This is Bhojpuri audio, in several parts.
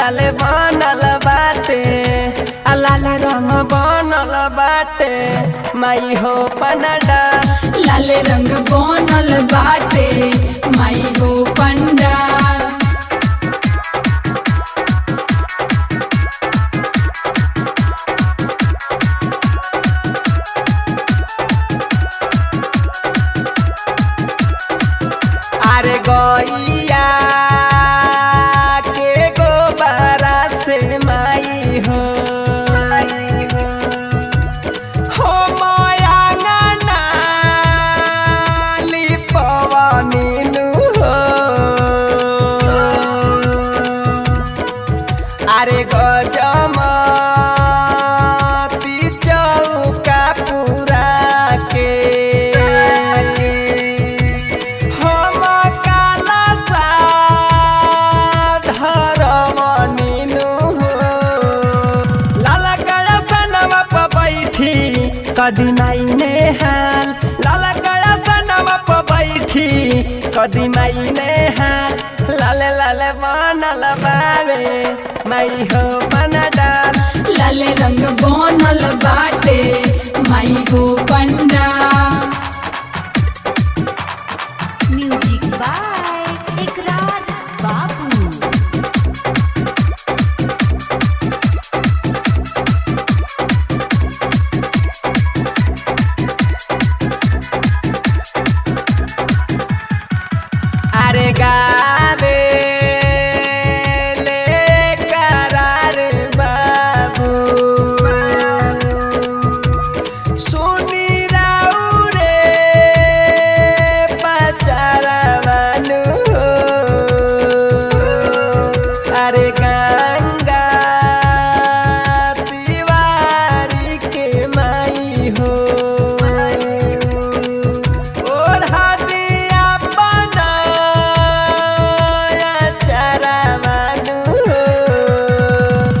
लाले बनल बाटे, लाल रंग बनल बाटे माई हो पंडा। लाल रंग बनल बाटे माई हो पंडा। अरे गैया के गोबरा से माई हो माया अंगना लिपवनी नु हो। अरे गजमती चौका पूरा के कदी माई ने हाल, लाला गया सनवा पर बैठी कदी माई ने हाल। लाले लाले बनल बावे माई हो पंडा। लाल रंग बनल बाटे माई हो पंडा। म्यूजिक बाय इकरार बाबू। अरे गावे ले करार बाबू, सुनी राउ रे पचारवानु हो। अरे गंगा तिवारी के माई हो और हादिया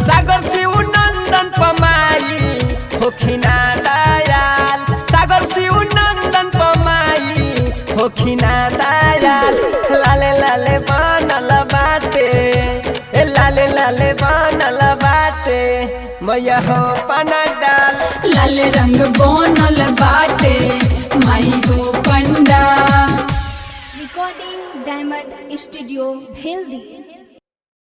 सागर शिव नंदन पमाई होखिना दयाल, सागर शिव नंदन पमाई होखिना दयाल। लाले लाले बनल बाटे, लाले लाले बनल बाटे मैया हो पंडा। लाल रंग बनल बाटे माई हो पंडा। Recording diamond studio Bheldi.